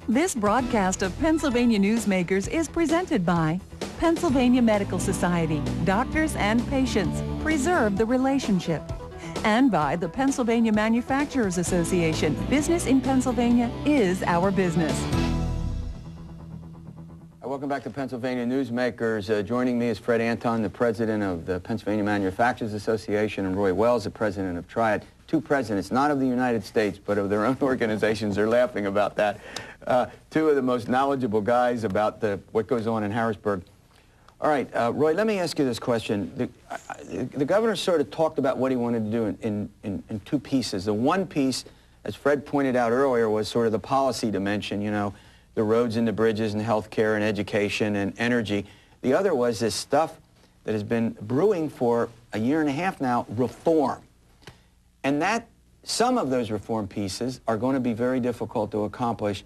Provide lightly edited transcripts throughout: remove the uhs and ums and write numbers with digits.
This broadcast of Pennsylvania Newsmakers is presented by Pennsylvania Medical Society. Doctors and patients preserve the relationship. And by the Pennsylvania Manufacturers Association. Business in Pennsylvania is our business. Welcome back to Pennsylvania Newsmakers. Joining me is Fred Anton, the president of the Pennsylvania Manufacturers Association, and Roy Wells, the president of Triad. Two presidents, not of the United States, but of their own organizations. They're laughing about that. Two of the most knowledgeable guys about what goes on in Harrisburg. All right, Roy, let me ask you this question. The governor sort of talked about what he wanted to do in two pieces. The one piece, as Fred pointed out earlier, was sort of the policy dimension, you know, the roads and the bridges and healthcare and education and energy. The other was this stuff that has been brewing for a year and a half now, reform. And some of those reform pieces are going to be very difficult to accomplish.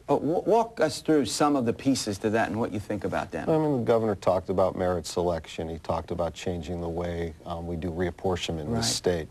Walk us through some of the pieces to that and what you think about them. I mean, the governor talked about merit selection. He talked about changing the way we do reapportionment in the state.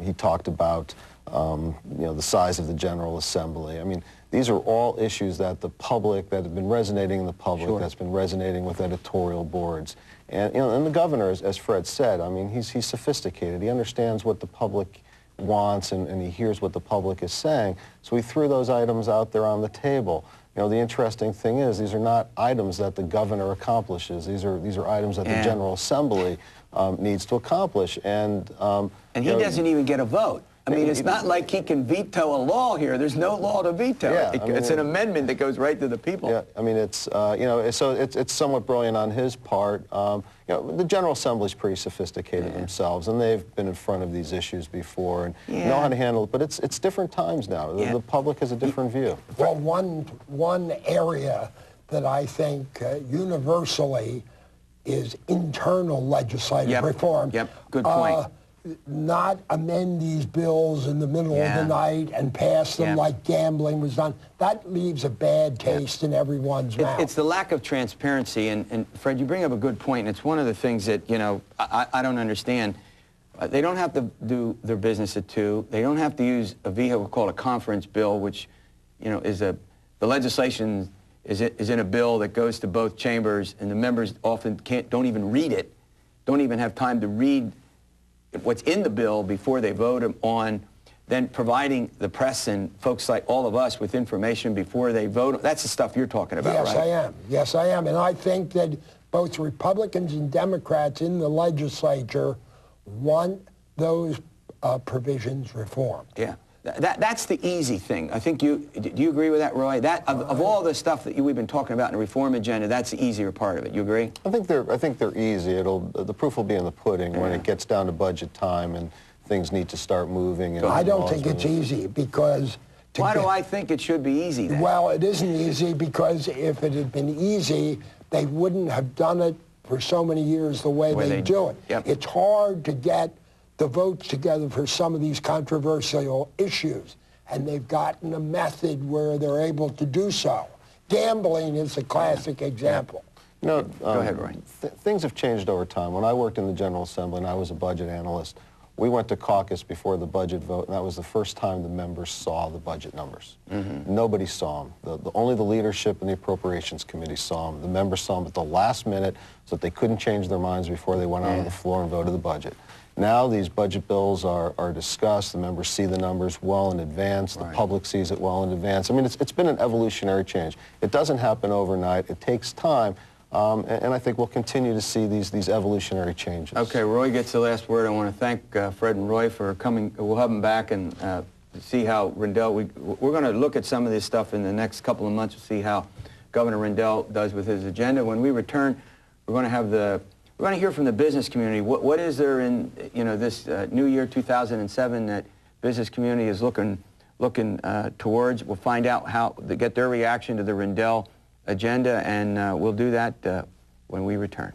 He talked about you know, the size of the General Assembly. I mean, these are all issues that the public, that have been resonating in the public, that's been resonating with editorial boards. And, you know, and the governor, as Fred said, I mean, he's sophisticated. He understands what the public wants, and he hears what the public is saying. So he threw those items out there on the table. You know, the interesting thing is, these are not items that the governor accomplishes. These are items that the General Assembly needs to accomplish. And he doesn't even get a vote. I mean, it's not like he can veto a law here. There's no law to veto. Yeah, it's an amendment that goes right to the people. Yeah, I mean, it's, you know, so it's somewhat brilliant on his part. You know, the General Assembly's pretty sophisticated themselves, and they've been in front of these issues before and know how to handle it. But it's different times now. The public has a different view. Well, one area that I think universally is internal legislative reform. Yep, good point. Not amend these bills in the middle of the night and pass them like gambling was done. That leaves a bad taste in everyone's mouth. It's the lack of transparency, and Fred, you bring up a good point, and it's one of the things that, you know, I don't understand. They don't have to do their business at 2. They don't have to use a vehicle called a conference bill, which, you know, the legislation is in a bill that goes to both chambers, and the members often don't even read it, don't even have time to read what's in the bill before they vote on, then providing the press and folks like all of us with information before they vote. That's the stuff you're talking about, right? Yes, I am. Yes, I am. And I think that both Republicans and Democrats in the legislature want those provisions reformed. Yeah. That's the easy thing. I think do you agree with that, Roy? That of all the stuff that we've been talking about in the reform agenda, that's the easier part of it. You agree? I think they're easy. The proof will be in the pudding when it gets down to budget time and things need to start moving. And I don't think it's easy because. Why do I think it should be easy then? Well, it isn't easy because if it had been easy, they wouldn't have done it for so many years the way they do it. Yep. It's hard to get the votes together for some of these controversial issues, and they've gotten a method where they're able to do so. Gambling is a classic example. You know, go ahead, Roy. Things have changed over time. When I worked in the General Assembly and I was a budget analyst, we went to caucus before the budget vote, and that was the first time the members saw the budget numbers. Nobody saw them. Only the leadership and the Appropriations Committee saw them. The members saw them at the last minute so that they couldn't change their minds before they went out on the floor and voted the budget. Now these budget bills are discussed. The members see the numbers well in advance. The public sees it well in advance. I mean, it's been an evolutionary change. It doesn't happen overnight. It takes time. And I think we'll continue to see these evolutionary changes. Okay, Roy gets the last word. I want to thank Fred and Roy for coming. We'll have them back and see how Rendell, we're going to look at some of this stuff in the next couple of months to see how Governor Rendell does with his agenda. When we return, we're going to have we're going to hear from the business community. What is there in, you know, this new year 2007 that business community is looking towards? We'll find out how to get their reaction to the Rendell agenda, and we'll do that when we return.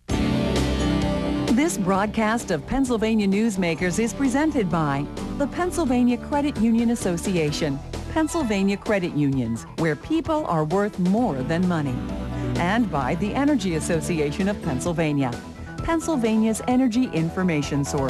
This broadcast of Pennsylvania Newsmakers is presented by the Pennsylvania Credit Union Association, Pennsylvania Credit Unions, where people are worth more than money. And by the Energy Association of Pennsylvania, Pennsylvania's energy information source.